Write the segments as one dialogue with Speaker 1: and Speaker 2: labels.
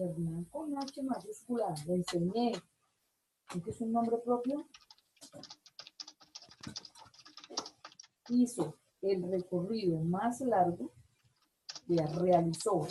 Speaker 1: Hernán con H mayúscula, le enseñé. ¿Es que es un nombre propio? Hizo el recorrido más largo, realizó.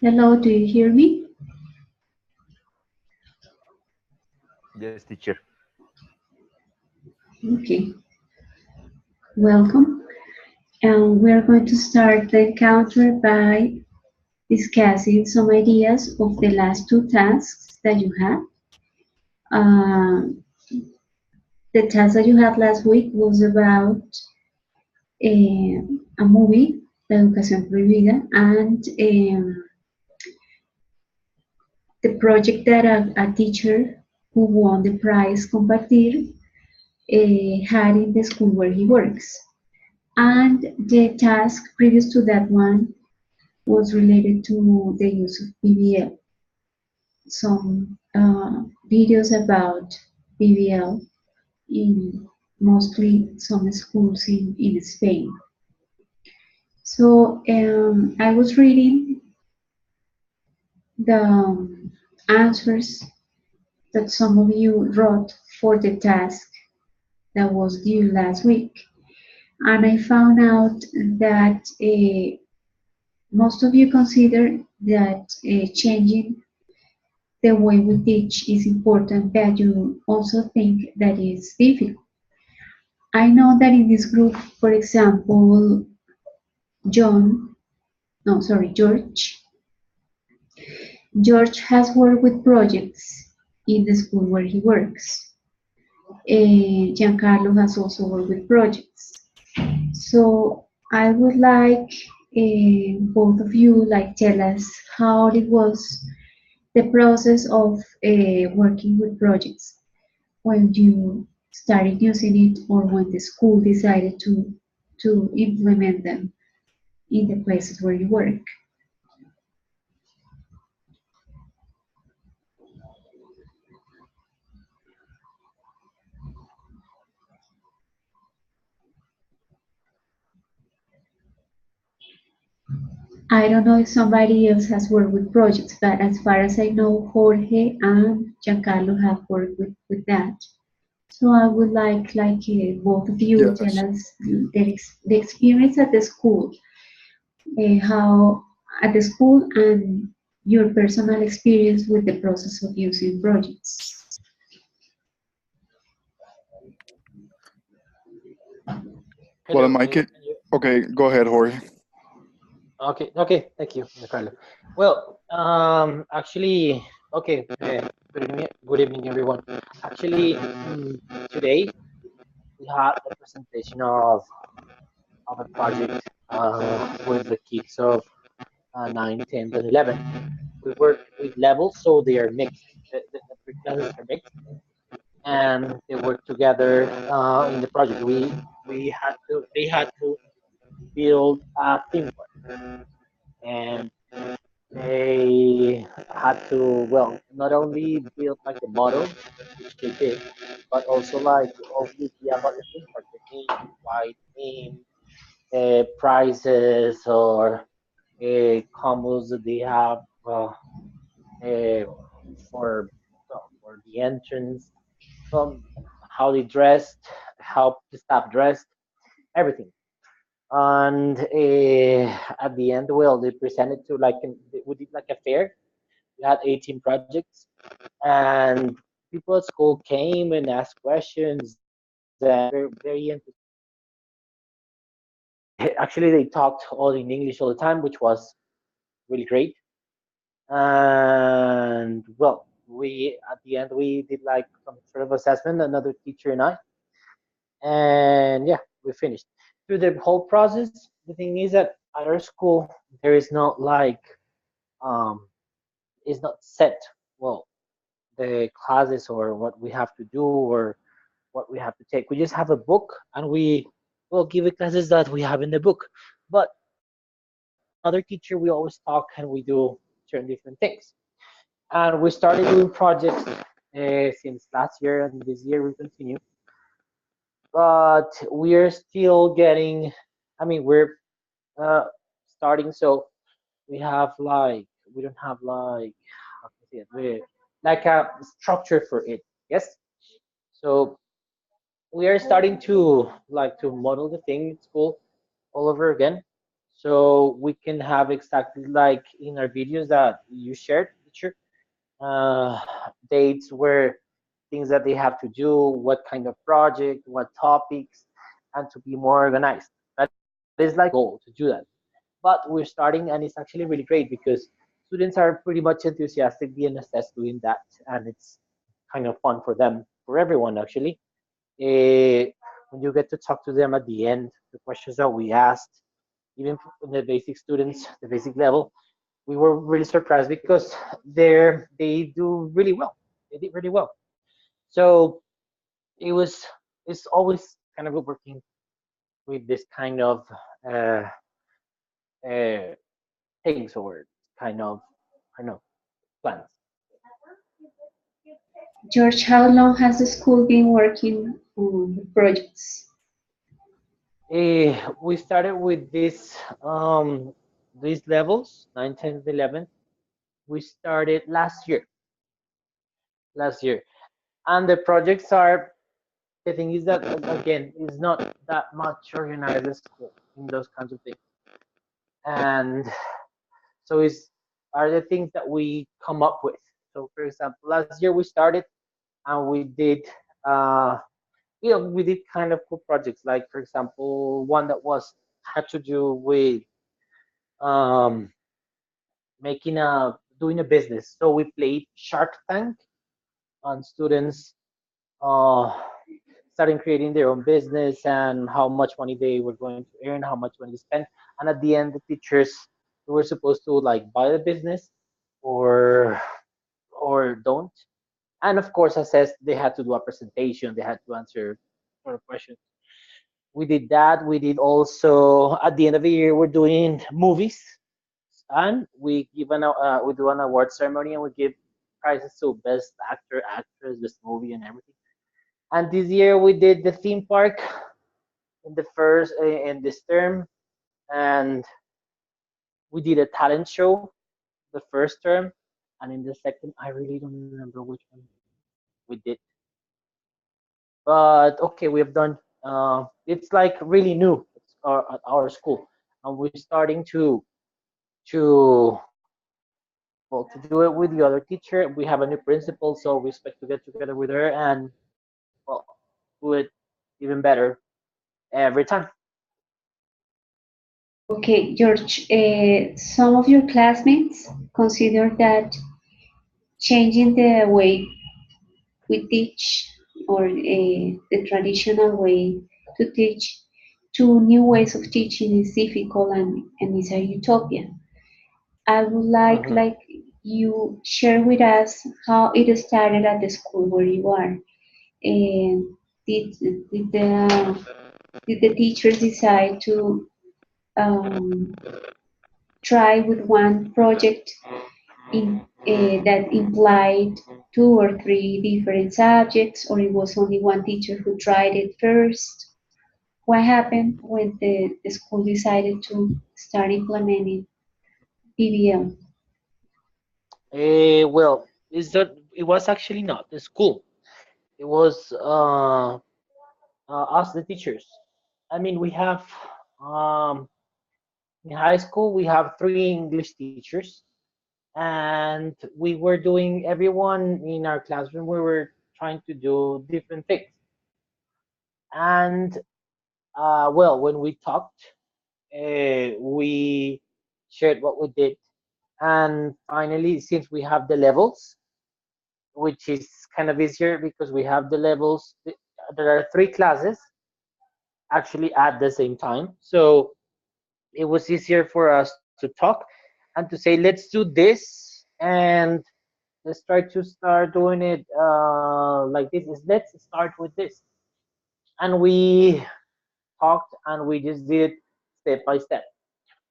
Speaker 2: Hello, do you hear me?
Speaker 3: Yes, teacher.
Speaker 2: Okay. Welcome. And we're going to start the encounter by discussing some ideas of the last two tasks that you had. The task that you had last week was about a movie, La Educación Prohibida, and the project that a teacher who won the prize Compartir had in the school where he works. And the task previous to that one was related to the use of BBL. Some videos about BBL in mostly some schools in Spain. So I was reading the answers that some of you wrote for the task that was due last week. And I found out that most of you consider that changing the way we teach is important, but you also think that it's difficult. I know that in this group, for example, John, no, sorry, George has worked with projects in the school where he works. Giancarlo has also worked with projects. So I would like both of you like tell us how it was the process of working with projects when you started using it or when the school decided to implement them in the places where you work. I don't know if somebody else has worked with projects, but as far as I know, Jorge and Giancarlo have worked with that. So I would like both of you tell
Speaker 4: Yes.
Speaker 2: us the experience at the school, how at the school and your personal experience with the process of using projects.
Speaker 4: Well, in
Speaker 5: Hello,
Speaker 4: my case, okay, go ahead, Jorge.
Speaker 5: okay, thank you, Carlo. Well, actually, okay, good evening, everyone. Actually, today we had the presentation of a project with the kids of 9, 10, and 11. We work with levels, so they are mixed. The three classes are mixed, and they work together in the project. They had to build a teamwork, and they had to, well, not only build like the model, which they did, but also like all the idea about the theme park, the name, why name, prices, or combos that they have uh, for, well, for the entrance, um, how they dressed, how the staff dressed, everything. And at the end, well, they presented to like we did like a fair. We had 18 projects, and people at school came and asked questions, and very enthusiastic. Actually, they talked all in English all the time, which was really great. And well, we at the end we did like some sort of assessment, another teacher and I, and yeah, we finished. Through the whole process, the thing is that at our school there is not like um, is not set. Well, the classes or what we have to do or what we have to take. We just have a book and we will give the classes that we have in the book. But with another teacher, we always talk and we do certain different things. And we started doing projects since last year, and this year we continue. But we are still getting, I mean, we're uh, starting, so we have like, we don't have like, how can I say it? Like a structure for it. Yes. So we are starting to like to model the thing in school all over again, so we can have exactly like in our videos that you shared, teacher, uh, dates where things that they have to do, what kind of project, what topics, and to be more organized. That is like our goal to do that. But we're starting, and it's actually really great because students are pretty much enthusiastic being assessed doing that, and it's kind of fun for them, for everyone actually. When you get to talk to them at the end, the questions that we asked, even for the basic students, the basic level, we were really surprised because they do really well. They did really well. So it was it's always kind of working with this kind of uh, uh, things or kind of I don't know plans.
Speaker 2: George, how long has the school been working on the projects?
Speaker 5: We started with these levels 9, 10, 11. We started last year, and the projects are the thing is that again is not that much organized at school in those kinds of things, and so it's are the things that we come up with. So for example, last year we started and we did uh we did kind of cool projects, like for example one that was had to do with um making a doing a business. So we played Shark Tank on students uh starting creating their own business and how much money they were going to earn, how much money to spend, and at the end the teachers were supposed to like buy the business or don't. And of course, assess they had to do a presentation, they had to answer sort of questions. We did that. We did also at the end of the year we're doing movies, and we do an award ceremony and we give prizes to best actor, actress, best movie, and everything. And this year we did the theme park in the first in this term, and we did a talent show the first term, and in the second I really don't remember which one we did. But okay, we have done. It's like really new at our school, and we're starting to well to do it with the other teacher. We have a new principal, so we expect to get together with her and well do it even better every time.
Speaker 2: Okay, George, some of your classmates consider that changing the way we teach or the traditional way to teach to new ways of teaching is difficult and is a utopia. I would
Speaker 5: Hmm.
Speaker 2: like you share with us how it started at the school where you are. And did, did the did the teachers decide to um, try with one project that implied two or three different subjects, or it was only one teacher who tried it first? What happened when the school decided to start implementing PBL?
Speaker 5: Well, is that it was actually not the school. It was us, the teachers. I mean, we have um, in high school we have three English teachers, and we were doing everyone in our classroom. We were trying to do different things, and well, when we talked, we shared what we did, and finally, since we have the levels, which is kind of easier because we have the levels. There are three classes actually at the same time, so it was easier for us to talk and to say, let's do this, and let's try to start doing it like this. Is let's start with this, and we talked and we just did it step by step.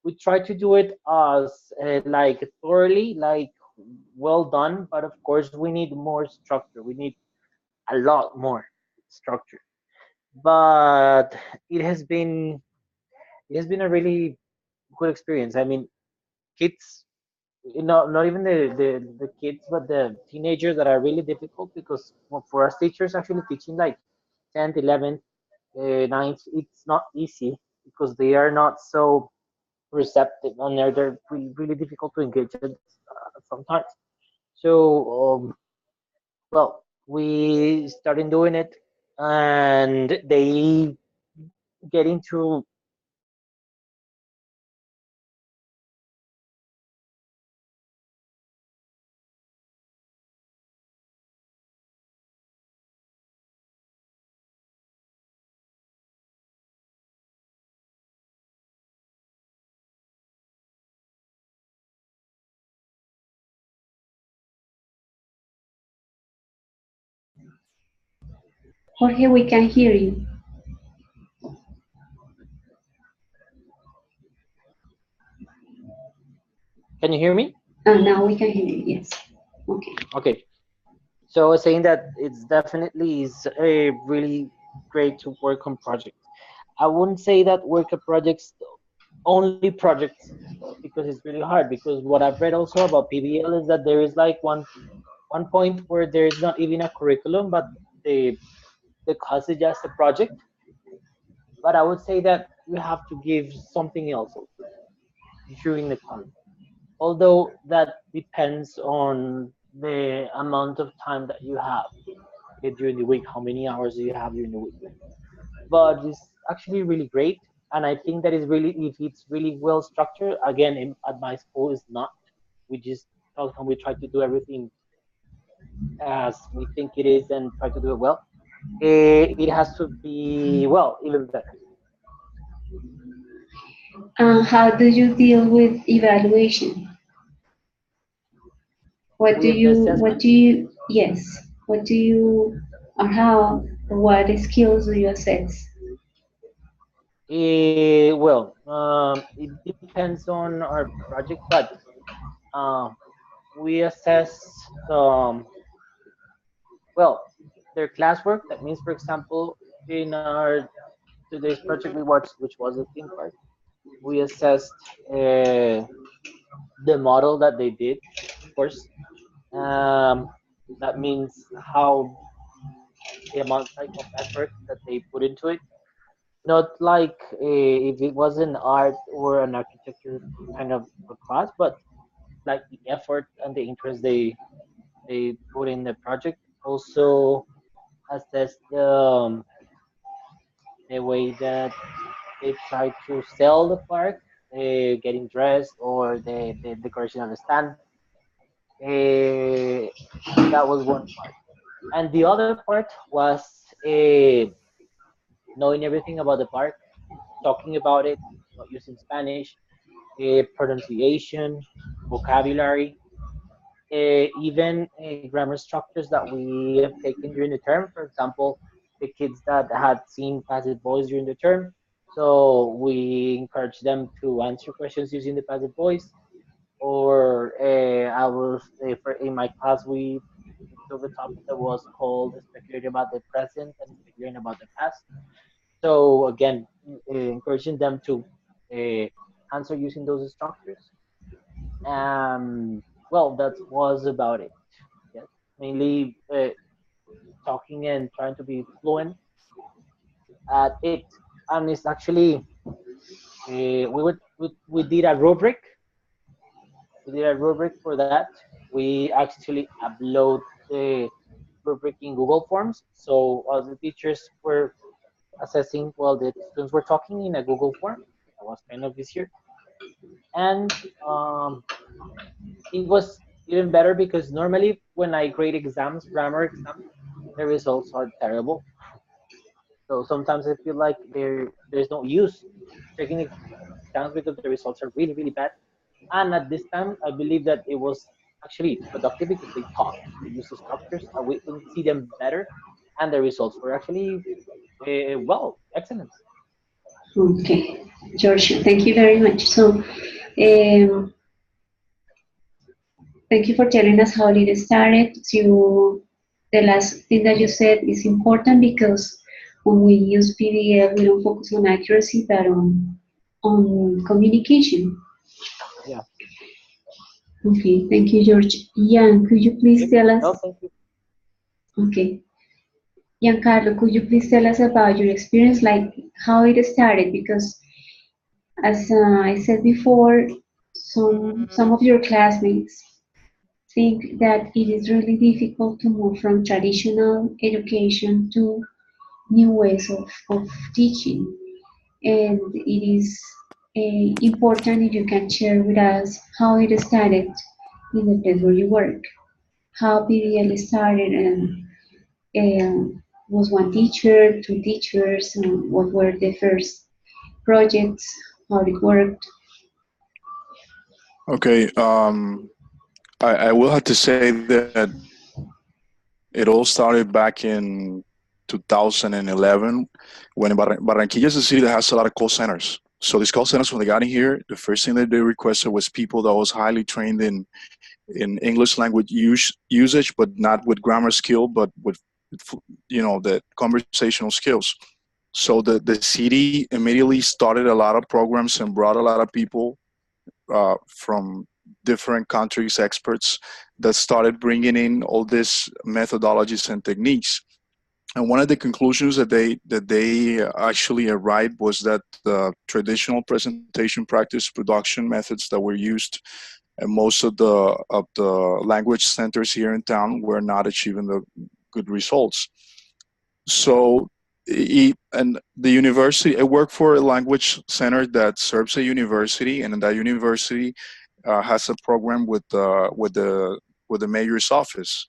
Speaker 5: We tried to do it as like thoroughly, like well done, but of course we need more structure. We need a lot more structure. But it has been it has been a really good experience. I mean, kids, not even the kids, but the teenagers that are really difficult because well, for us teachers actually teaching like 10th, 11th, 9th, it's not easy because they are not so receptive and they're really, really difficult to engage sometimes. So, well, we started doing it and they get into
Speaker 2: Jorge, we can hear you.
Speaker 5: Can you hear me?
Speaker 2: Now we can hear you, yes. Okay.
Speaker 5: Okay. So I was saying that it's definitely is a really great to work on projects. I wouldn't say that work on projects only projects because it's really hard. Because what I've read also about PBL is that there is like one point where there is not even a curriculum, but the class is just a project. But I would say that you have to give something else also during the class. Although that depends on the amount of time that you have during the week, how many hours do you have during the week. But it's actually really great, and I think that is really, if it's really well structured, again, at my school is not. We just we try to do everything as we think it is and try to do it well. It has to be, well, even better.
Speaker 2: How do you deal with evaluation?
Speaker 5: With the assessment,
Speaker 2: Yes, what do you, or how, or what skills do you assess?
Speaker 5: it depends on our project, but um, we assess well, their classwork. That means, for example, in our today's project we watched, which was a theme park, we assessed the model that they did, of course. Um, that means how the amount like, of effort that they put into it. Not like if it was an art or an architecture kind of a class, but like the effort and the interest they put in the project. Also assess the way that they try to sell the park, getting dressed or the decoration of the stand. Uh, that was one part, and the other part was knowing everything about the park, talking about it, using Spanish, pronunciation, vocabulary, even grammar structures that we have taken during the term. For example, the kids that had seen passive voice during the term, so we encourage them to answer questions using the passive voice. Or I was in my class we took a topic that was called speculating about the present and speculating about the past. So again, encouraging them to uh, answer using those structures. Well, that was about it. Yes, mainly talking and trying to be fluent at it. And it's actually we did a rubric. We did a rubric for that. We actually upload the rubric in Google Forms. So as the teachers were assessing, well, the students were talking in a Google form. That was kind of easier. And it was even better because normally when I grade exams, grammar exams, the results are terrible. So sometimes I feel like there's no use checking exams because the results are really, really bad. And at this time, I believe that it was actually productive because they talked, they used the structures, and we can see them better, and the results were actually well, excellent.
Speaker 2: Okay, George, thank you very much. So, thank you for telling us how it started. The last thing that you said is important because when we use PDL, we don't focus on accuracy, but on communication.
Speaker 5: Yeah.
Speaker 2: Okay, thank you, George. Jan, could you please
Speaker 5: Okay.
Speaker 2: tell us?
Speaker 5: No, thank you.
Speaker 2: Okay, Giancarlo, could you please tell us about your experience, like how it started? Because as I said before, some of your classmates think that it is really difficult to move from traditional education to new ways of teaching. And it is important if you can share with us how it started in the place where you work, how PDL started, and was one teacher, two teachers, and what were the first projects, how it worked.
Speaker 4: Okay. I will have to say that it all started back in 2011, when Barranquilla is a city that has a lot of call centers. So these call centers, when they got in here, the first thing that they requested was people that was highly trained in English language usage, but not with grammar skill, but with, the conversational skills. So the city immediately started a lot of programs and brought a lot of people from different countries, experts that started bringing in all these methodologies and techniques. And one of the conclusions that they actually arrived was that the traditional presentation practice production methods that were used and most of the language centers here in town were not achieving the good results. So, and the university, I work for a language center that serves a university, and in that university has a program with the mayor's office,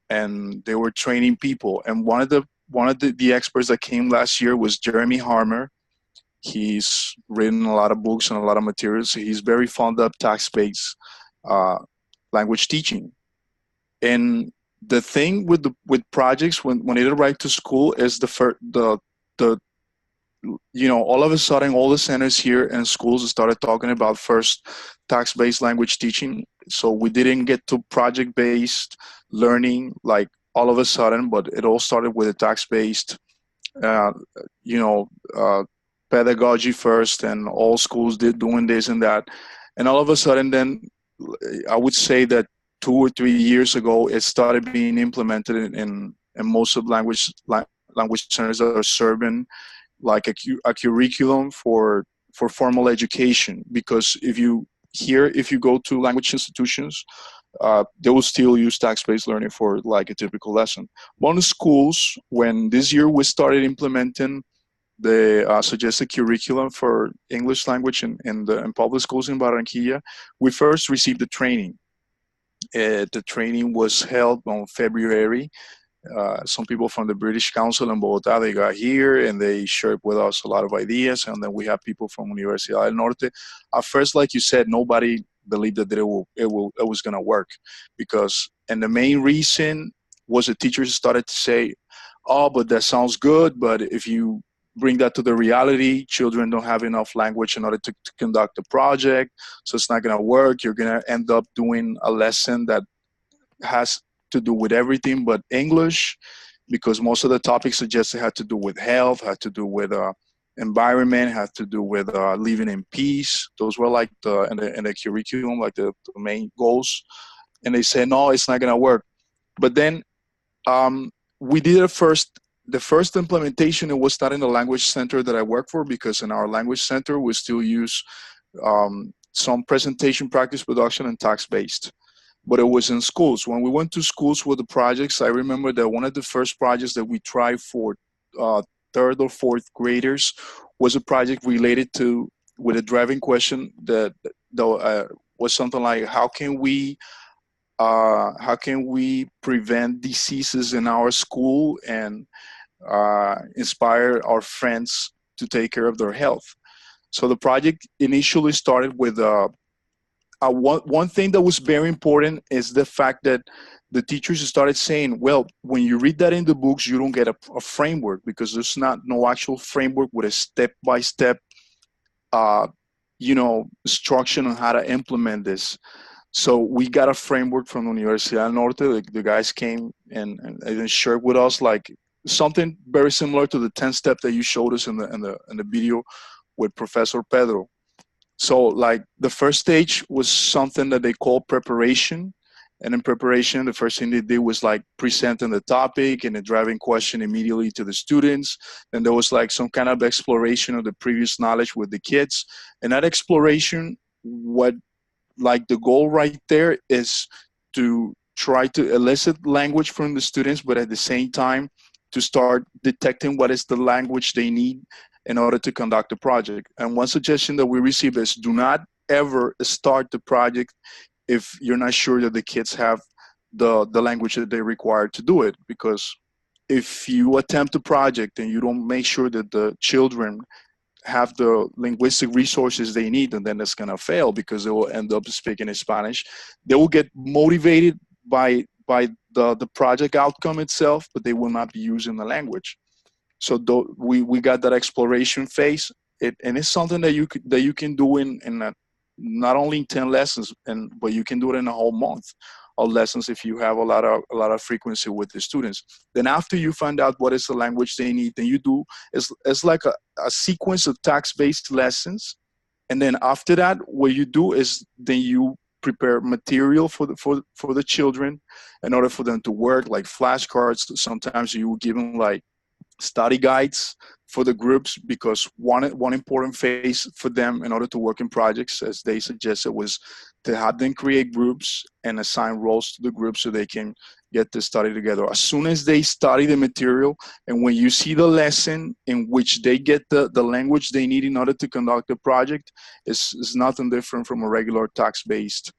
Speaker 4: and they were training people. And one of the experts that came last year was Jeremy Harmer. He's written a lot of books and a lot of materials. He's very fond of task-based uh, language teaching. And the thing with projects when it arrived to school is the all of a sudden all the centers here and schools started talking about first task-based language teaching. So we didn't get to project-based learning like all of a sudden, but it all started with a task-based uh, you know uh, pedagogy first, and all schools did doing this and that. And all of a sudden then I would say that 2 or 3 years ago it started being implemented in most of language centers that are serving like a curriculum for formal education. Because if you go to language institutions, they will still use text-based learning for like a typical lesson. One of the schools, when this year we started implementing the suggested curriculum for English language in public schools in Barranquilla, we first received the training. The training was held on February. Some people from the British Council in Bogota, they got here and they shared with us a lot of ideas. And then we have people from Universidad del Norte. At first, like you said, nobody believed that it was going to work, and the main reason was the teachers started to say, oh, but that sounds good, but if you bring that to the reality, children don't have enough language in order to conduct a project, so it's not going to work. You're going to end up doing a lesson that has to do with everything but English, because most of the topics suggested had to do with health, had to do with environment, had to do with living in peace. Those were like in the curriculum, like the main goals. And they said, no, it's not going to work. But then we did the first implementation. It was not in the language center that I work for, because in our language center, we still use some presentation practice production and text-based. But it was in schools. When we went to schools with the projects, I remember that one of the first projects that we tried for third or fourth graders was a project related to with a driving question that was something like, how can we prevent diseases in our school and inspire our friends to take care of their health. So the project initially started with one thing that was very important is the fact that the teachers started saying, well, when you read that in the books, you don't get a framework, because there's no actual framework with a step-by-step, instruction on how to implement this. So we got a framework from the Universidad del Norte. The guys came and shared with us like something very similar to the 10-step that you showed us in the video with Professor Pedro. So like the first stage was something that they call preparation. And in preparation, the first thing they did was like presenting the topic and a driving question immediately to the students. Then there was like some kind of exploration of the previous knowledge with the kids. And that exploration, like the goal right there is to try to elicit language from the students, but at the same time to start detecting what is the language they need in order to conduct the project. And one suggestion that we received is, do not ever start the project if you're not sure that the kids have the language that they require to do it. Because if you attempt a project and you don't make sure that the children have the linguistic resources they need, and then it's going to fail, because they will end up speaking in Spanish. They will get motivated by by the project outcome itself, but they will not be using the language. So we got that exploration phase, and it's something that you can do in not only in 10 lessons, but you can do it in a whole month of lessons if you have a lot of frequency with the students. Then after you find out what is the language they need, then you do it's like a sequence of task-based lessons. And then after that, what you do is then you prepare material for the children in order for them to work, like flashcards. Sometimes you give them like study guides for the groups, because one important phase for them in order to work in projects, as they suggested, was to have them create groups and assign roles to the group so they can get to study together. As soon as they study the material, and when you see the lesson in which they get the language they need in order to conduct the project, is nothing different from a regular text-based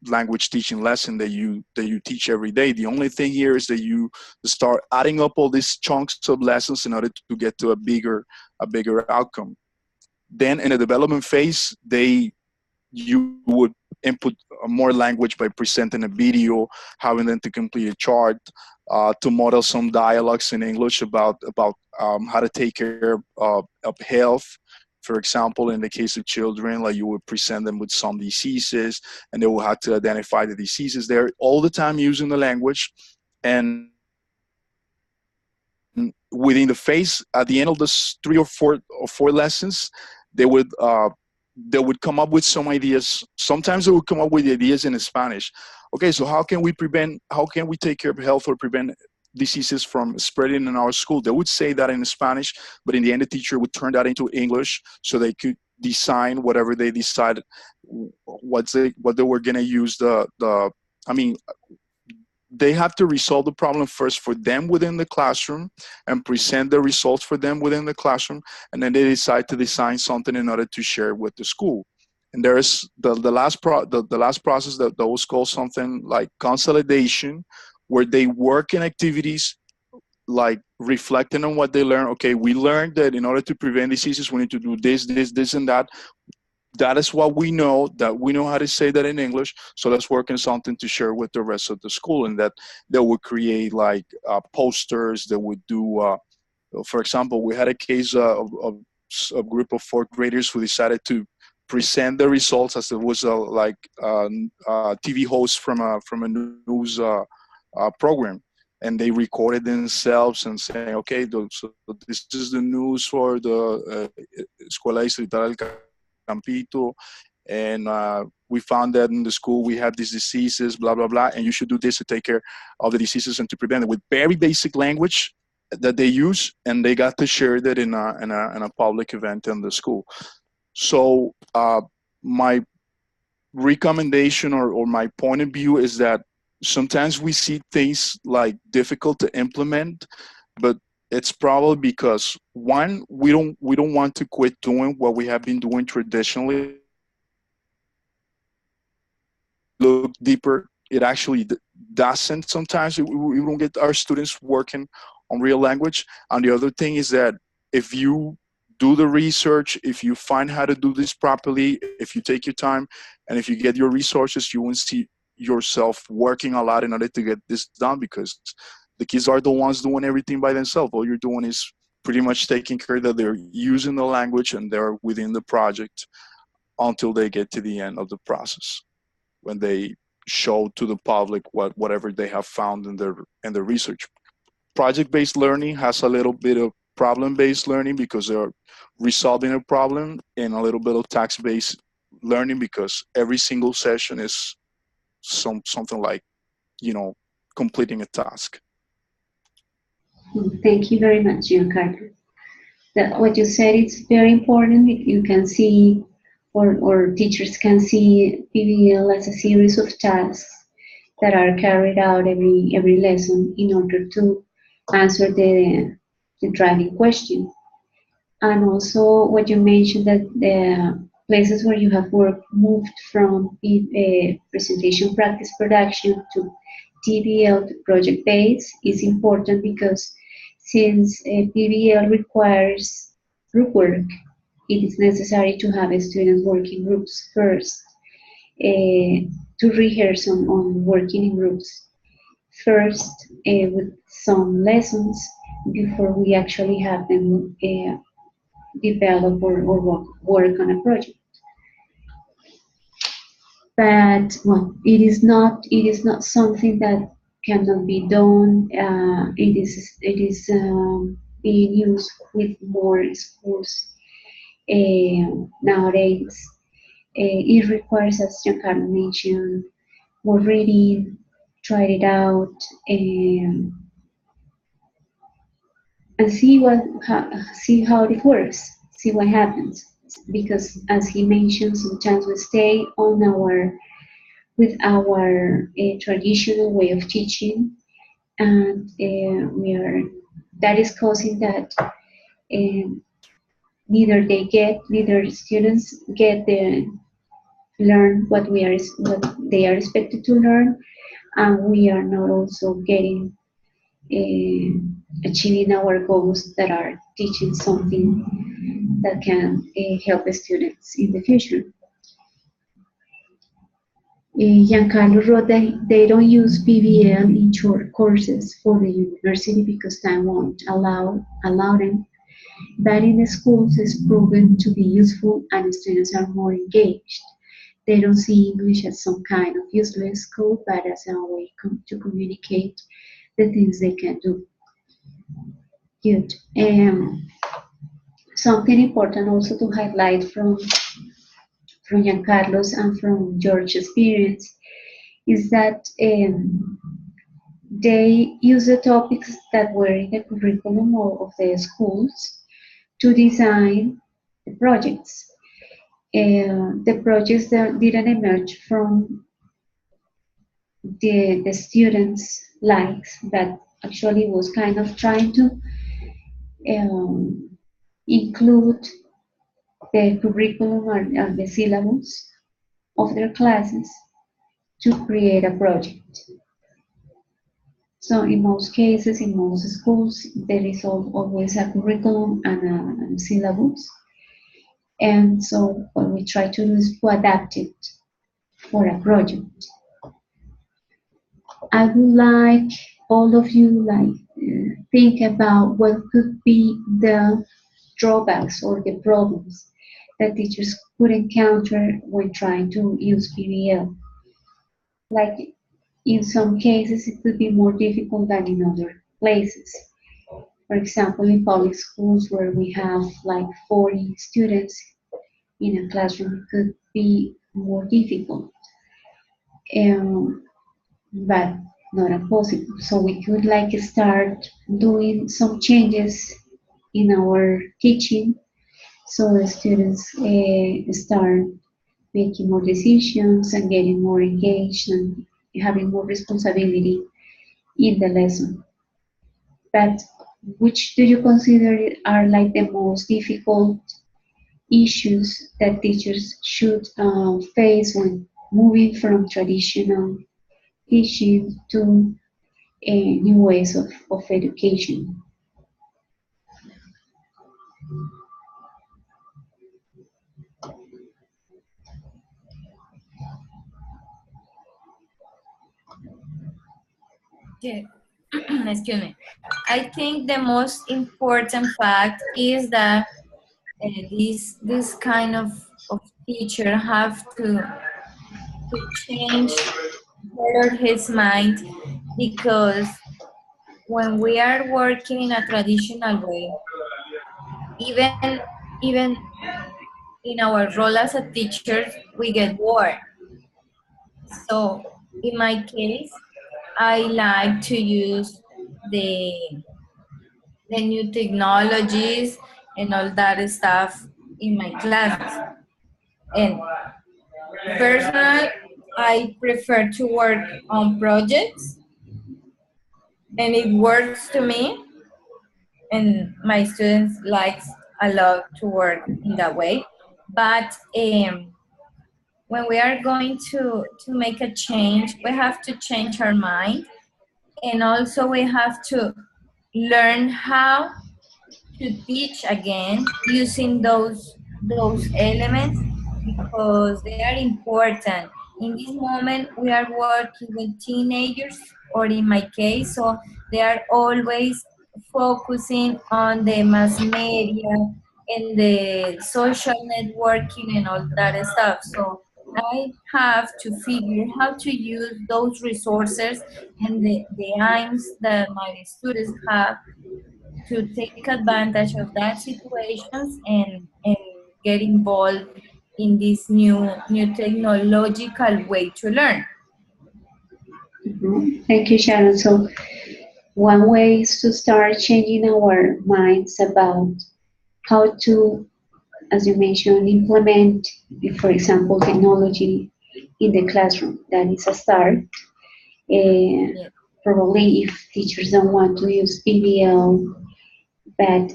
Speaker 4: language teaching lesson that you teach every day. The only thing here is that you start adding up all these chunks of lessons in order to get to a bigger outcome. Then in the development phase, you would input more language by presenting a video, having them to complete a chart, to model some dialogues in English about how to take care of health. For example, in the case of children, like you would present them with some diseases, and they will have to identify the diseases there, all the time using the language. And within the phase, at the end of this 3 or 4 lessons, they would come up with some ideas. Sometimes they would come up with ideas in Spanish. Okay, so how can we take care of health or prevent diseases from spreading in our school? They would say that in Spanish, but in the end, the teacher would turn that into English so they could design whatever they decide what they were gonna use they have to resolve the problem first for them within the classroom and present the results for them within the classroom, and then they decide to design something in order to share with the school. And there's the last process that was called something like consolidation, where they work in activities like reflecting on what they learned. Okay, we learned that in order to prevent diseases, we need to do this, and that. That is what we know, that we know how to say that in English. So let's work on something to share with the rest of the school. And that they would create like posters. They would do, for example, we had a case of a group of 4th graders who decided to present the results as it was TV host from a news program. And they recorded themselves and saying, okay, so this is the news for the Escuela Distrital del Campito, and we found that in the school we have these diseases, blah, blah, blah, and you should do this to take care of the diseases and to prevent it, with very basic language that they use, and they got to share that in a public event in the school. So my recommendation or my point of view is that sometimes we see things like difficult to implement, but it's probably because, one, we don't want to quit doing what we have been doing traditionally. Look deeper, it actually doesn't. Sometimes we don't get our students working on real language. And the other thing is that if you do the research, if you find how to do this properly, if you take your time, and if you get your resources, you will see yourself working a lot in order to get this done, because the kids are the ones doing everything by themselves. All you're doing is pretty much taking care that they're using the language and they're within the project until they get to the end of the process, when they show to the public whatever they have found in their research. Project-based learning has a little bit of problem-based learning because they're resolving a problem, and a little bit of task-based learning because every single session is something like, completing a task.
Speaker 2: Thank you very much, Giancarlo. What you said is very important. You can see, or teachers can see PBL as a series of tasks that are carried out every lesson in order to answer the driving question. And also what you mentioned, that the places where you have worked moved from presentation practice production to TBL to project base is important, because since PBL requires group work, it is necessary to have students work in groups first, to rehearse on working in groups. first with some lessons before we actually have them develop or work on a project. But well, it is not something that cannot be done. It is being used with more schools nowadays. It requires, as Giancarlo mentioned, more reading, try it out, and see how it works, see what happens. Because as he mentioned, sometimes we stay on our with our traditional way of teaching, and we are that is causing that neither students get the learn what they are expected to learn, and we are not also getting achieving our goals that are teaching something that can help the students in the future. Giancarlo wrote that they don't use PBL in short courses for the university because time won't allow them. But in the schools, it's proven to be useful and students are more engaged. They don't see English as some kind of useless code, but as a way to communicate the things they can do. Good. Something important also to highlight from Giancarlo's and from George's experience is that they use the topics that were in the curriculum of the schools to design the projects. The projects that didn't emerge from the students' likes, but actually was kind of trying to um, include the curriculum or the syllabus of their classes to create a project. So in most cases, in most schools, there is always a curriculum and a syllabus. And so what we try to do is to adapt it for a project. I would like all of you think about what could be the drawbacks or the problems that teachers could encounter when trying to use PBL. Like in some cases, it could be more difficult than in other places. For example, in public schools where we have like 40 students in a classroom, it could be more difficult, but not impossible. So we could start doing some changes in our teaching so the students start making more decisions and getting more engaged and having more responsibility in the lesson. But which do you consider are like the most difficult issues that teachers should face when moving from traditional teaching to new ways of education?
Speaker 6: Yeah. Excuse me. I think the most important fact is that this kind of teacher have to change better his mind, because when we are working in a traditional way, even even in our role as a teacher, we get bored. So in my case, I like to use the the new technologies and all that stuff in my classes. And personally, I prefer to work on projects, and it works to me, and my students likes a lot to work in that way. But when we are going to make a change, we have to change our mind, and also we have to learn how to teach again using those elements, because they are important. In this moment, we are working with teenagers, or in my case. So they are always focusing on the mass media and the social networking and all that stuff. So I have to figure how to use those resources and the aims that my students have to take advantage of that situations and get involved in this new technological way to learn.
Speaker 2: Thank you, Sharon. So one way is to start changing our minds about how to, as you mentioned, implement, for example, technology in the classroom. That is a start. Uh,
Speaker 6: Yes.
Speaker 2: Probably if teachers don't want to use PBL, but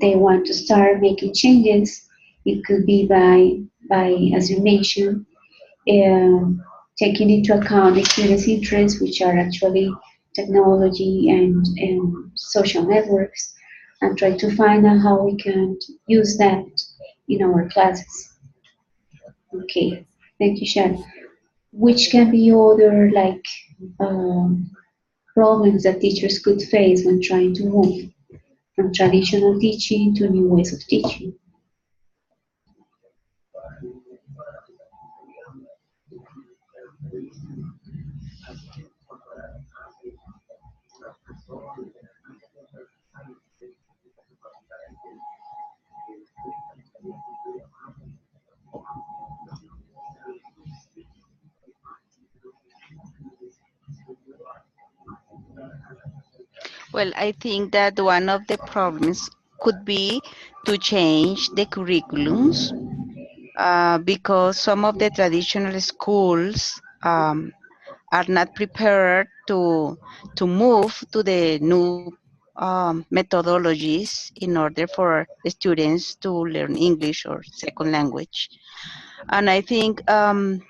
Speaker 2: they want to start making changes, it could be by as you mentioned, taking into account the students' interests, which are actually technology and social networks, and try to find out how we can use that in our classes.
Speaker 6: Yes.
Speaker 2: Okay, thank you, Sharon. Which can be other like um, problems that teachers could face when trying to move from traditional teaching to new ways of teaching?
Speaker 7: Well, I think that one of the problems could be to change the curriculums because some of the traditional schools are not prepared to move to the new methodologies in order for students to learn English or second language. And I think one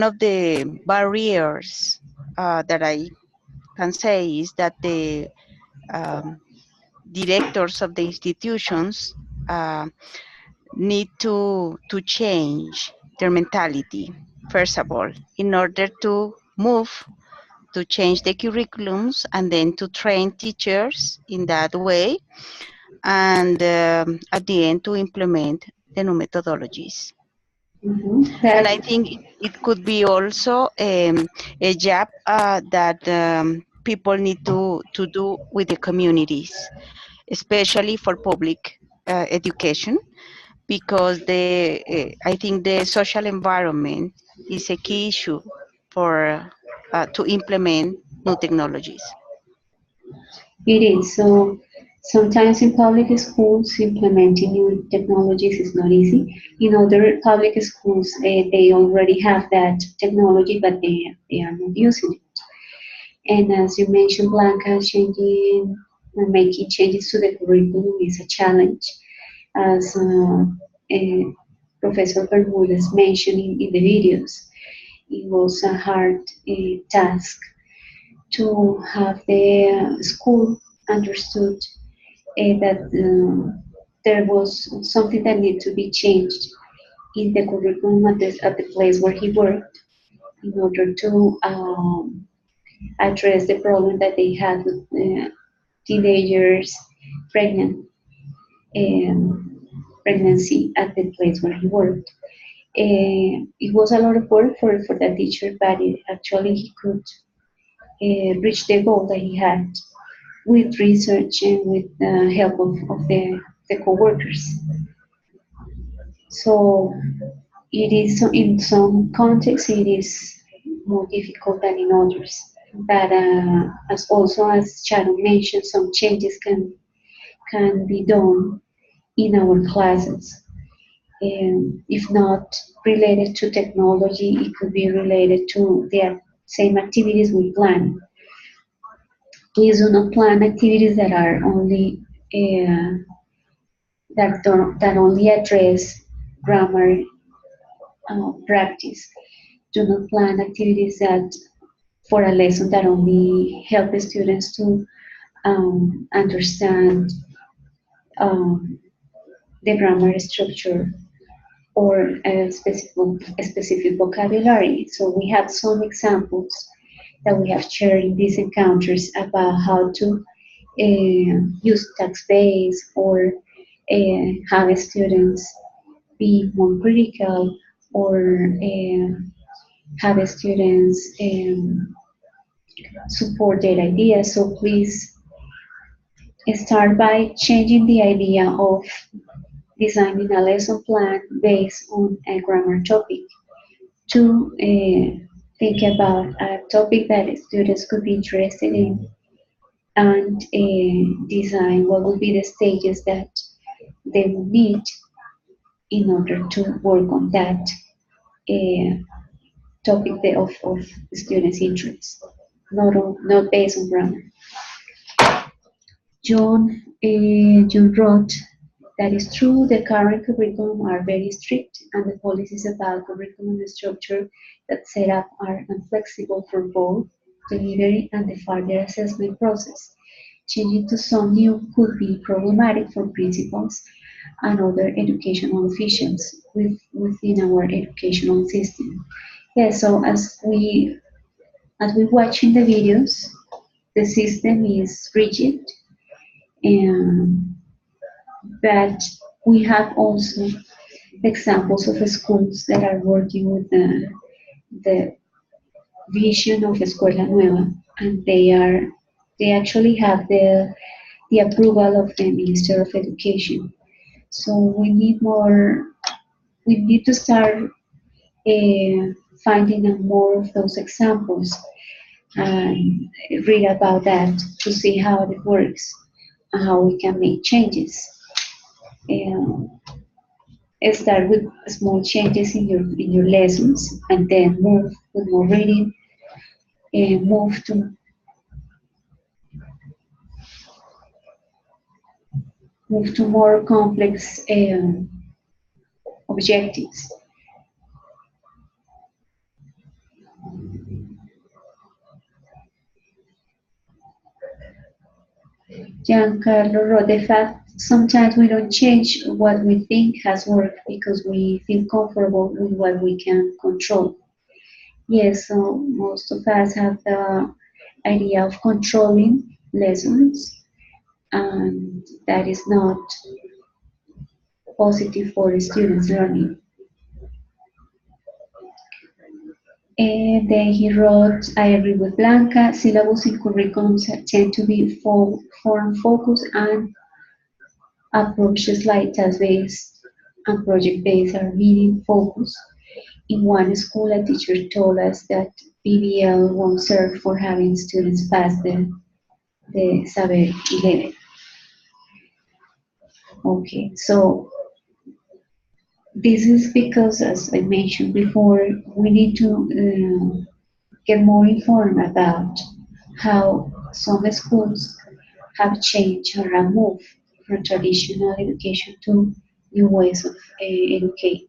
Speaker 7: of the barriers that I can say is that the um, directors of the institutions uh, need to change their mentality, first of all, in order to move to change the curriculums and then to train teachers in that way and at the end to implement the new methodologies. And
Speaker 2: That
Speaker 7: I think it could be also a job that people need to do with the communities, especially for public education, because I think the social environment is a key issue for to implement new technologies.
Speaker 2: it is. So sometimes in public schools, implementing new technologies is not easy. In other public schools, they already have that technology, but they are not using it. And as you mentioned, Blanca, changing or making changes to the curriculum is a challenge. As Professor Bermudez mentioned in the videos, it was a hard task to have the school understood that there was something that needed to be changed in the curriculum at the place where he worked in order to address the problem that they had with teenagers pregnant pregnancy at the place where he worked. It was a lot of work for that teacher, but actually he could reach the goal that he had with research and with the help of the co-workers. So it is in some contexts it is more difficult than in others. But as also as Sharon mentioned, some changes can be done in our classes. If not related to technology, it could be related to the same activities we plan. Please do not plan activities that are only that only address grammar practice. Do not plan activities that for a lesson that only help the students to understand um, the grammar structure or a specific vocabulary. So we have some examples that we have shared in these encounters about how to use text base or have students be more critical or have students support their ideas. So please start by changing the idea of designing a lesson plan based on a grammar topic to think about a topic that students could be interested in and design what will be the stages that they will need in order to work on that topic of students' interest, not based on grammar. John wrote, that is true, the current curriculum are very strict and the policies about curriculum structure that set up are inflexible for both delivery and the further assessment process. Changing to some new could be problematic for principals and other educational officials within our educational system. Yes, so as we watch in the videos, the system is rigid, and but we have also examples of schools that are working with the vision of Escuela Nueva, and they actually have the approval of the Minister of Education. So we need to start finding more of those examples and read about that to see how it works and how we can make changes. Um, Start with small changes in your lessons and then move with more reading and move to more complex objectives. Giancarlo wrote, the fact sometimes we don't change what we think has worked because we feel comfortable with what we can control. Yes, so most of us have the idea of controlling lessons, and that is not positive for students' learning. And then he wrote, I agree with Blanca, syllabus in curriculums tend to be form focused and approaches like task-based and project-based are meaning focused. In one school, a teacher told us that PBL won't serve for having students pass the Saber 11. Okay, so this is because, as I mentioned before, we need to get more informed about how some schools have changed or have moved from traditional education to new ways of educate.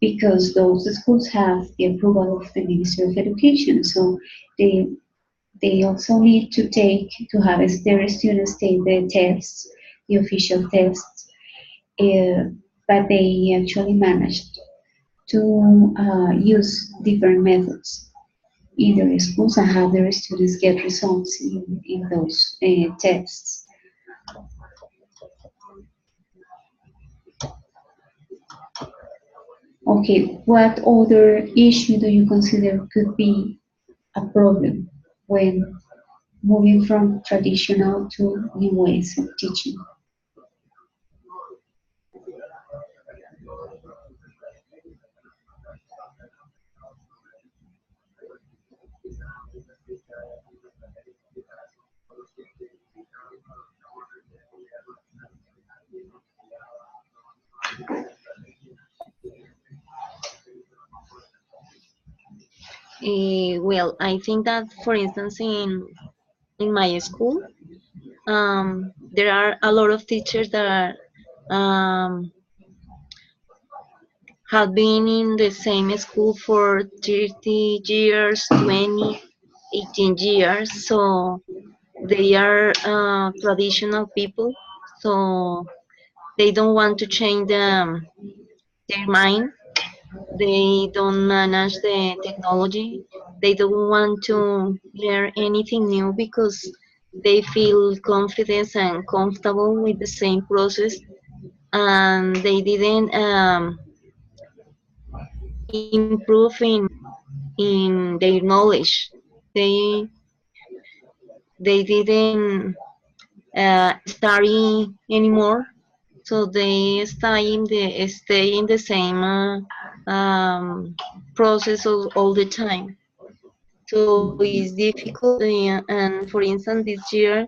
Speaker 2: Because those schools have the approval of the Ministry of Education, so they also need to have their students take the tests, the official tests, but they actually managed to use different methods in their schools and have their students get results in those tests. Okay, what other issue do you consider could be a problem when moving from traditional to new ways of teaching?
Speaker 8: Well, I think that, for instance, in my school, there are a lot of teachers that have been in the same school for 30 years, 20, 18 years. So they are traditional people. So they don't want to change their mind. They don't manage the technology. They don't want to learn anything new because they feel confident and comfortable with the same process, and they didn't improve in their knowledge. They they didn't study anymore, so they stay in the same process all the time. So it's difficult. And for instance, this year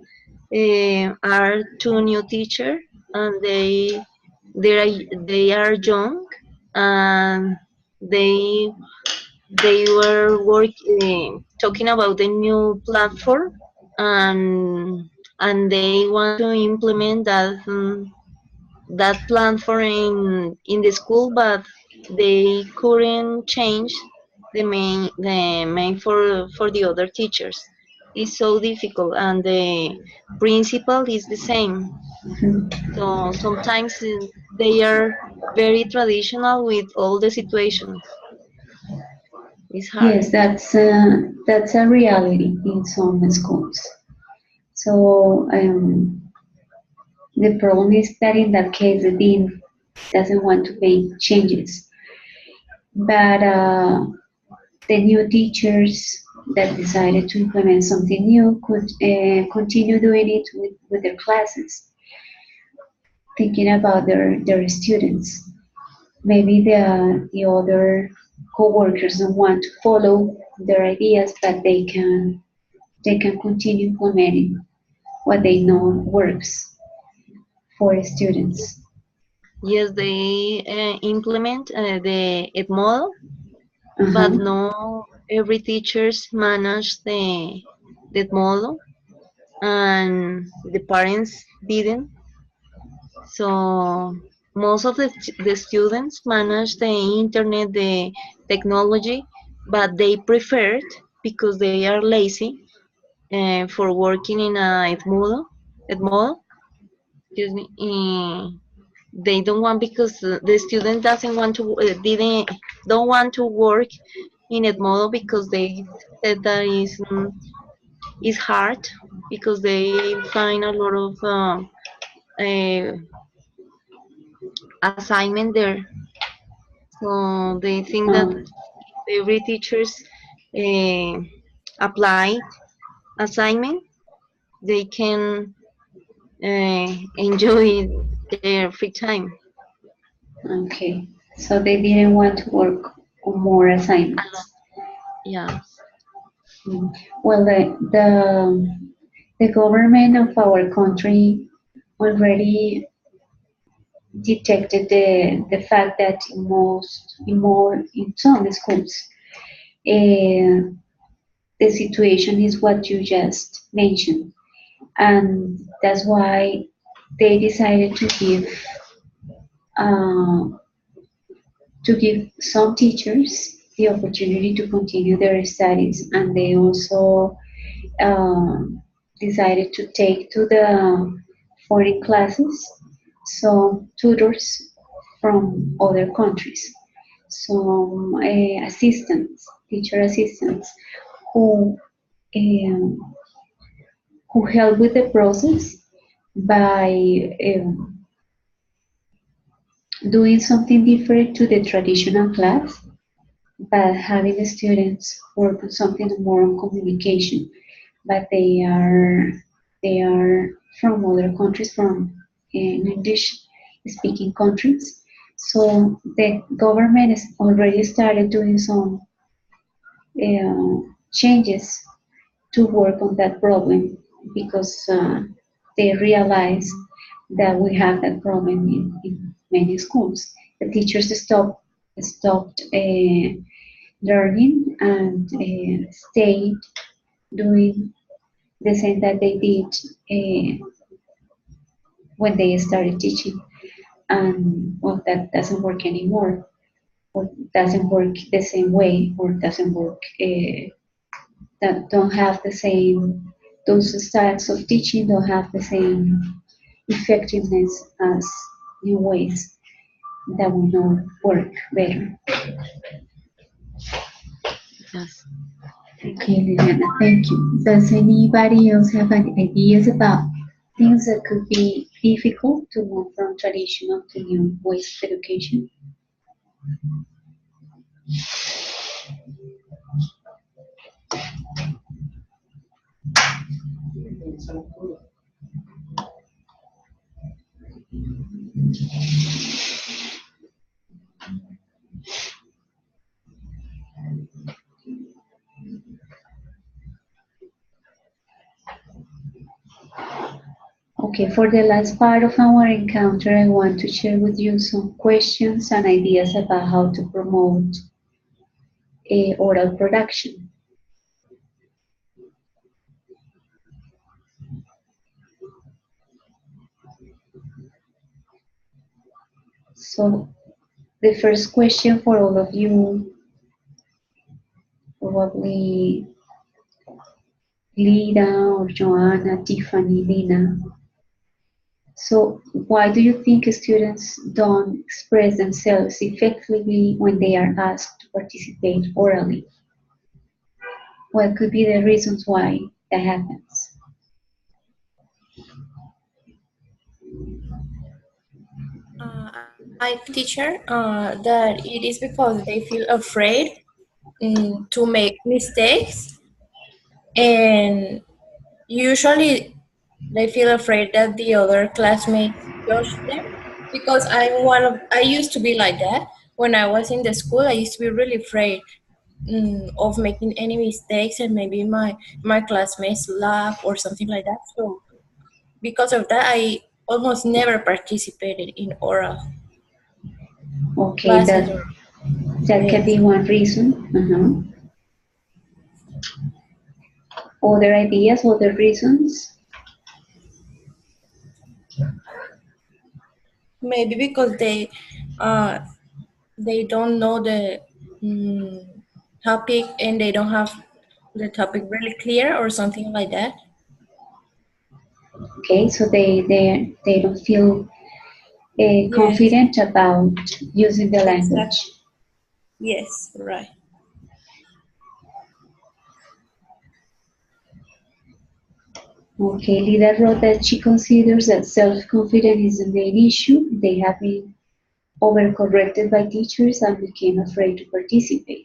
Speaker 8: are two new teachers, and they are young, and they they were talking about the new platform, and they want to implement that platform in the school, but they couldn't change the main for the other teachers. It's so difficult, and the principal is the same. So sometimes they are very traditional with all the situations. It's hard.
Speaker 2: Yes, that's a reality in some schools. So the problem is that in that case, the dean doesn't want to make changes, but the new teachers that decided to implement something new could continue doing it with their classes, thinking about their students. Maybe the other co-workers don't want to follow their ideas, but they can continue implementing what they know works for students.
Speaker 8: Yes, they implement the ED model, but
Speaker 2: Uh-huh.
Speaker 8: no every teachers manage the ED model, and the parents didn't. So most of the students manage the internet, the technology, but they preferred, because they are lazy, for working in a ED model, excuse me. They don't want, because the student doesn't want to didn't don't want to work in ED model, because they said that is hard, because they find a lot of uh, assignment there. So they think that
Speaker 2: Um,
Speaker 8: every teachers uh, applied assignment, they can enjoy their free time.
Speaker 2: okay. So they didn't want to work on more
Speaker 8: A lot,
Speaker 2: assignments.
Speaker 8: yeah.
Speaker 2: Mm. Well, the government of our country already detected the fact that in some schools, uh, the situation is what you just mentioned, and that's why they decided uh, to give some teachers the opportunity to continue their studies, and they also decided to take to the foreign classes some tutors from other countries, some assistants, teacher assistants, who um, who help with the process by doing something different to the traditional class, but having the students work on something more on communication. But they are from other countries, from English speaking countries. So the government has already started doing some changes to work on that problem, because they realize that we have that problem in many schools. The teachers stopped learning and stayed doing the same that they did when they started teaching. And well, that doesn't work anymore, or doesn't work the same way, or doesn't work, that don't have the same, those styles of teaching don't have the same effectiveness as new ways. that will not work better.
Speaker 8: Yes.
Speaker 2: Okay, Liliana, thank you. Does anybody else have any ideas about things that could be difficult to move from traditional to new ways of education? Okay, for the last part of our encounter, I want to share with you some questions and ideas about how to promote oral production. So the first question for all of you, probably Lida or Joanna, Tiffany, Lina. So why do you think students don't express themselves effectively when they are asked to participate orally? What could be the reasons why that happens?
Speaker 6: I teacher that it is because they feel afraid to make mistakes, and usually they feel afraid that the other classmates judge them, because I used to be like that when I was in the school. I used to be really afraid of making any mistakes, and maybe my classmates laugh or something like that. So because of that, I almost never participated in oral
Speaker 2: Okay,
Speaker 6: classes
Speaker 2: that
Speaker 6: or
Speaker 2: that can be
Speaker 6: debates.
Speaker 2: one reason. Other ideas, other reasons?
Speaker 6: Maybe because uh, they don't know the mm, topic, and they don't have the topic really clear or something like that.
Speaker 2: Okay, so they don't feel
Speaker 6: Yes,
Speaker 2: confident about using the language.
Speaker 6: exactly. Yes, right.
Speaker 2: Okay, Lida wrote that she considers that self-confidence is the main issue. They have been overcorrected by teachers and became afraid to participate.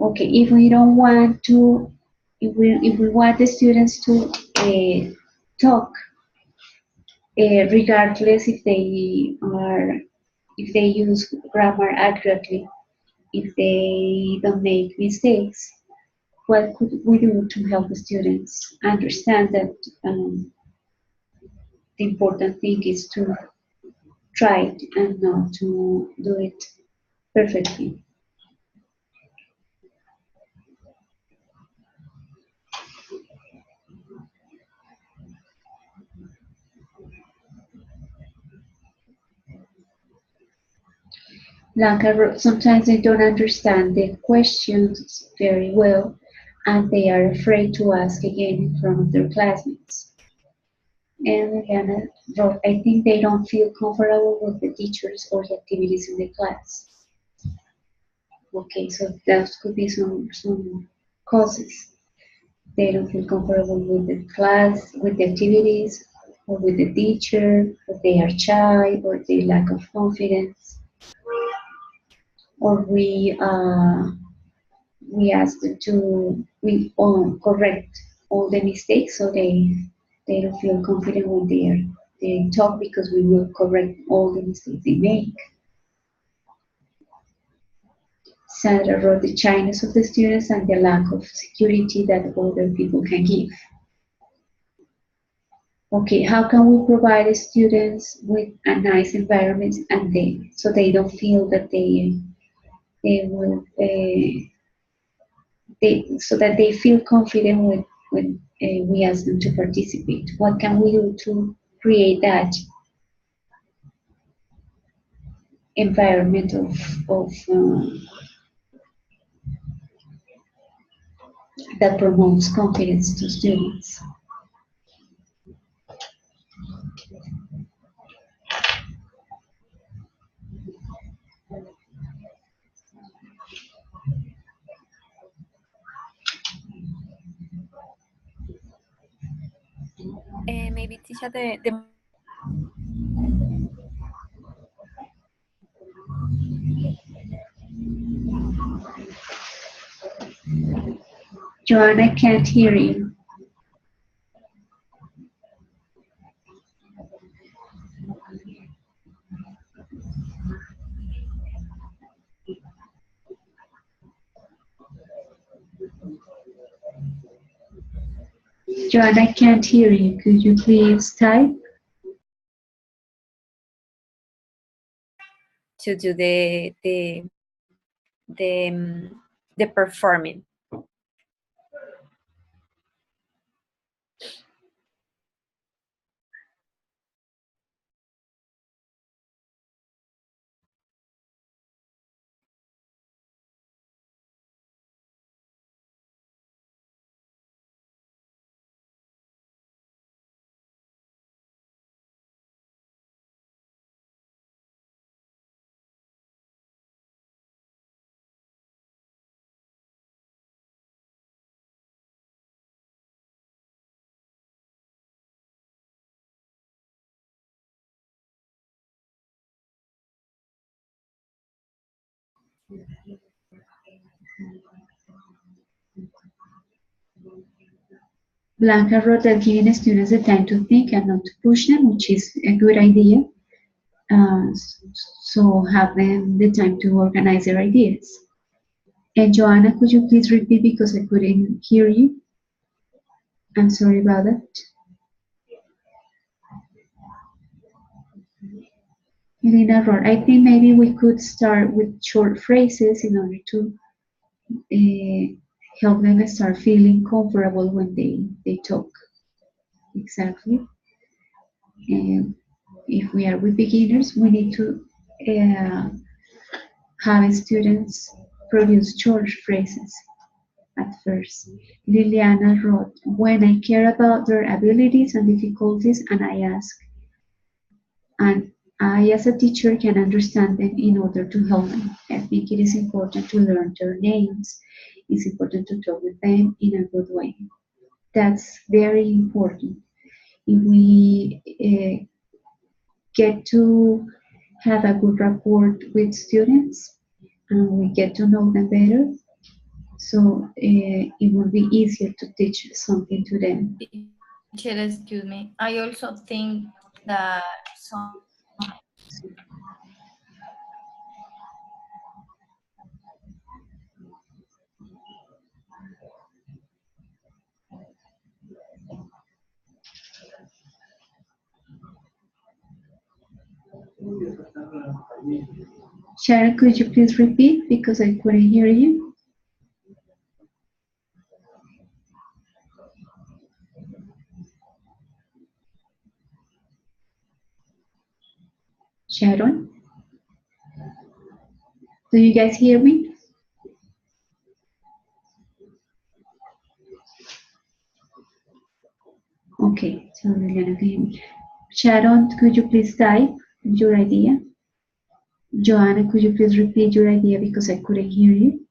Speaker 2: Okay, if we don't want to, if we want the students to talk, regardless if they use grammar accurately, if they don't make mistakes, what could we do to help the students understand that the important thing is to try it and not to do it perfectly? Blanca wrote, sometimes they don't understand the questions very well and they are afraid to ask again in front of their classmates. And Liliana wrote, I think they don't feel comfortable with the teachers or the activities in the class. Okay, so that could be some causes. They don't feel comfortable with the class, with the activities, or with the teacher, or they are shy, or they lack of confidence, or we ask them to correct all the mistakes, so they don't feel confident when they talk because we will correct all the mistakes they make. Sandra wrote the shyness of the students and the lack of security that older people can give. Okay, how can we provide students with a nice environment and so they don't feel that they will so that they feel confident when we ask them to participate? What can we do to create that environment of that promotes confidence to students?
Speaker 6: maybe teacher the
Speaker 2: Joanna can't hear you. Joanna can't hear you. Could you please type?
Speaker 6: to do the performing.
Speaker 2: Blanca wrote that giving students the time to think and not to push them, which is a good idea. So have them the time to organize their ideas. And Joanna, could you please repeat because I couldn't hear you? I'm sorry about that. Elena wrote, I think maybe we could start with short phrases in order to help them start feeling comfortable when they talk. Exactly. And if we are with beginners, we need to have students produce short phrases at first. Liliana wrote, when I care about their abilities and difficulties and I as a teacher can understand them in order to help them. I think it is important to learn their names. It's important to talk with them in a good way. That's very important. If we get to have a good rapport with students and we get to know them better, so it will be easier to teach something to them.
Speaker 6: Teacher, excuse me. I also think that some
Speaker 2: Sharon, could you please repeat because I couldn't hear you? Sharon, do you guys hear me? Okay, so Liliana can hear me. Sharon, could you please type your idea? Joanna, could you please repeat your idea because I couldn't hear you?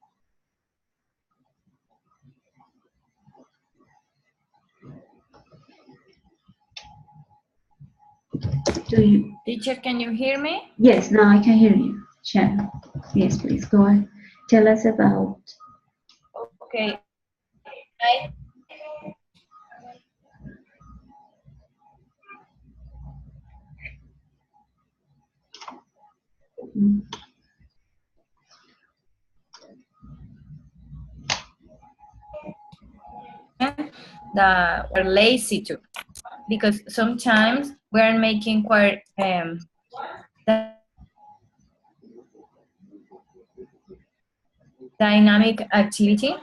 Speaker 2: Do you?
Speaker 6: teacher, can you hear me?
Speaker 2: Yes, now I can hear you. Sharon, yes, please go ahead. Tell us about.
Speaker 6: Okay. I that we're lazy too, because sometimes we're making quite dynamic activity.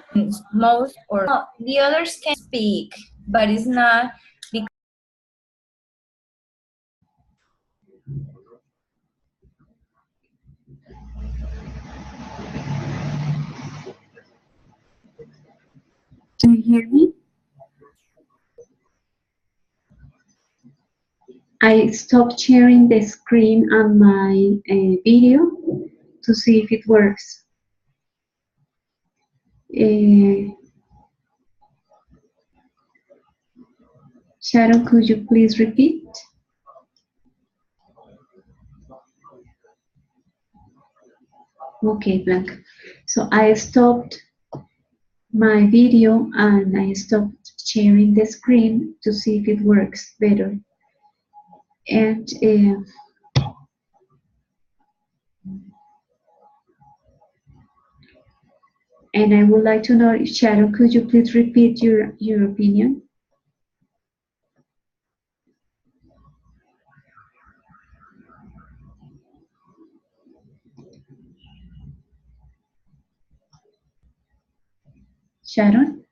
Speaker 6: Most or no, the others can speak, but it's not because
Speaker 2: Do you hear me? I stopped sharing the screen on my video to see if it works. Sharon, could you please repeat? Okay, Blanca. So I stopped my video and I stopped sharing the screen to see if it works better. And I would like to know, Sharon, could you please repeat your opinion? Sharon?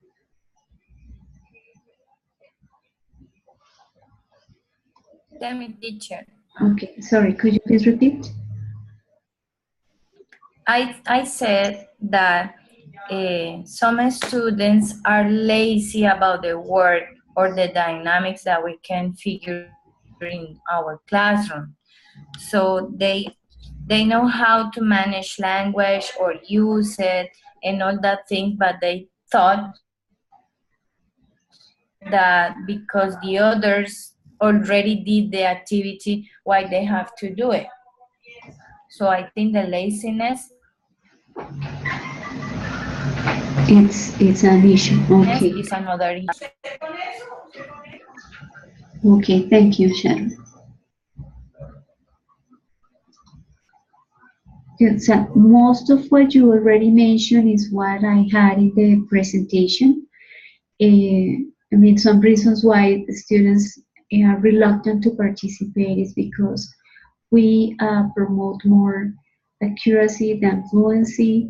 Speaker 6: Tell me, teacher.
Speaker 2: Okay, sorry, could you please repeat?
Speaker 6: I said that some students are lazy about the work or the dynamics that we can figure in our classroom. So they know how to manage language or use it and all that thing, but they thought that because the others already did the activity, why they have to do it. So I think the laziness
Speaker 2: It's an issue. Okay.
Speaker 6: is another issue.
Speaker 2: Okay, thank you, Sharon. Good. So most of what you already mentioned is what I had in the presentation. I mean, some reasons why the students are reluctant to participate is because we promote more accuracy than fluency,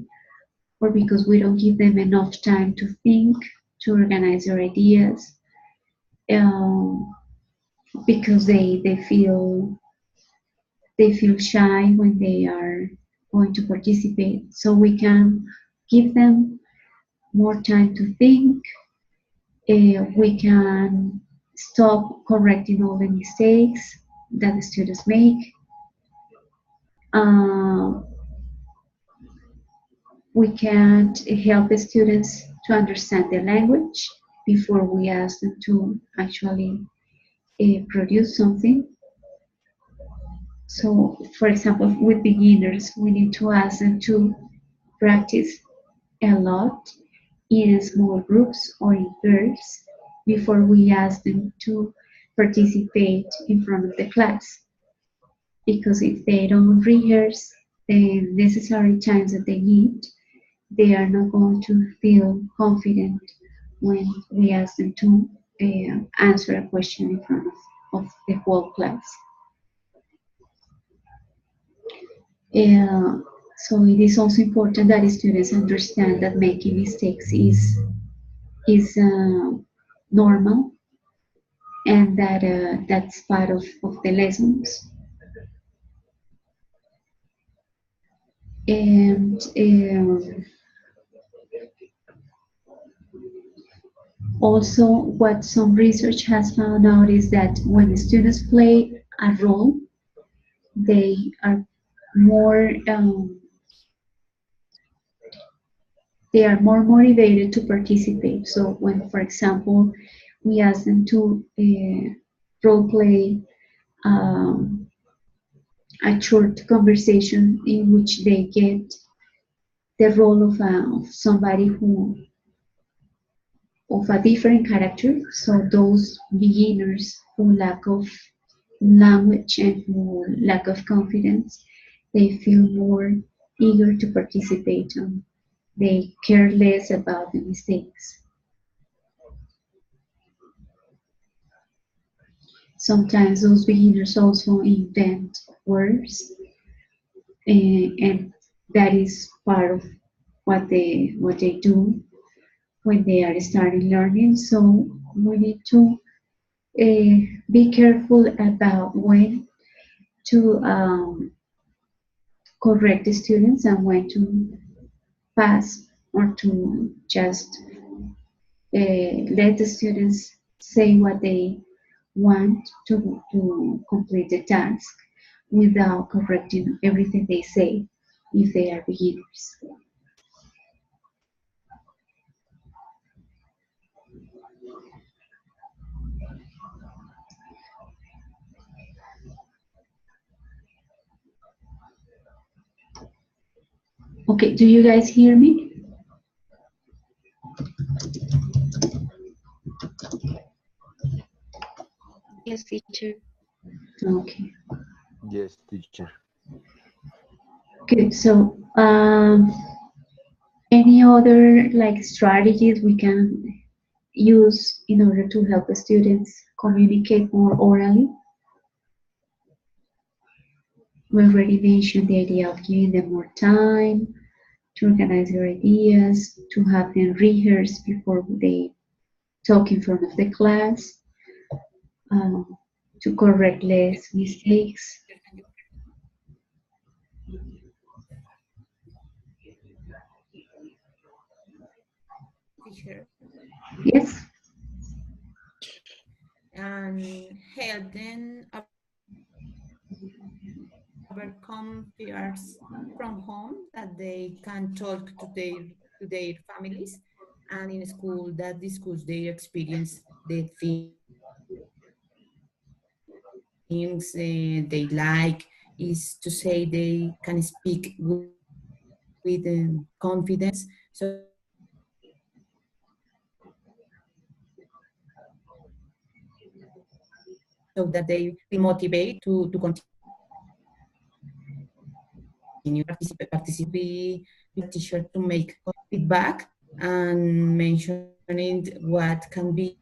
Speaker 2: or because we don't give them enough time to think, to organize their ideas, because they feel shy when they are going to participate. So we can give them more time to think. We can stop correcting all the mistakes that the students make. We can help the students to understand the language before we ask them to actually produce something. So, for example, with beginners, we need to ask them to practice a lot in small groups or in pairs before we ask them to participate in front of the class. Because if they don't rehearse the necessary times that they need, they are not going to feel confident when we ask them to answer a question in front of the whole class. So it is also important that students understand that making mistakes is normal, and that that's part of the lessons. And also, what some research has found out is that when students play a role, they are more motivated to participate. So when, for example, we ask them to role play a short conversation in which they get the role of somebody of a different character. So those beginners who lack of language and who lack of confidence, they feel more eager to participate, and they care less about the mistakes. Sometimes those beginners also invent words, and that is part of what they do when they are starting learning. So we need to be careful about when to correct the students and when to pass, or to just let the students say what they want to complete the task without correcting everything they say if they are beginners. Okay, do you guys hear me?
Speaker 8: Yes, teacher.
Speaker 2: Okay,
Speaker 3: Yes, teacher.
Speaker 2: good. So, any other like strategies we can use in order to help the students communicate more orally? We already mentioned the idea of giving them more time to organize their ideas, to have them rehearse before they talk in front of the class, um, to correct less mistakes.
Speaker 9: Teacher,
Speaker 2: Yes?
Speaker 9: and help them overcome fears from home that they can talk to their families, and in school that discuss their experience, the things they like, is to say they can speak with confidence, so that they be motivated to continue participate with teacher to make feedback and mentioning what can be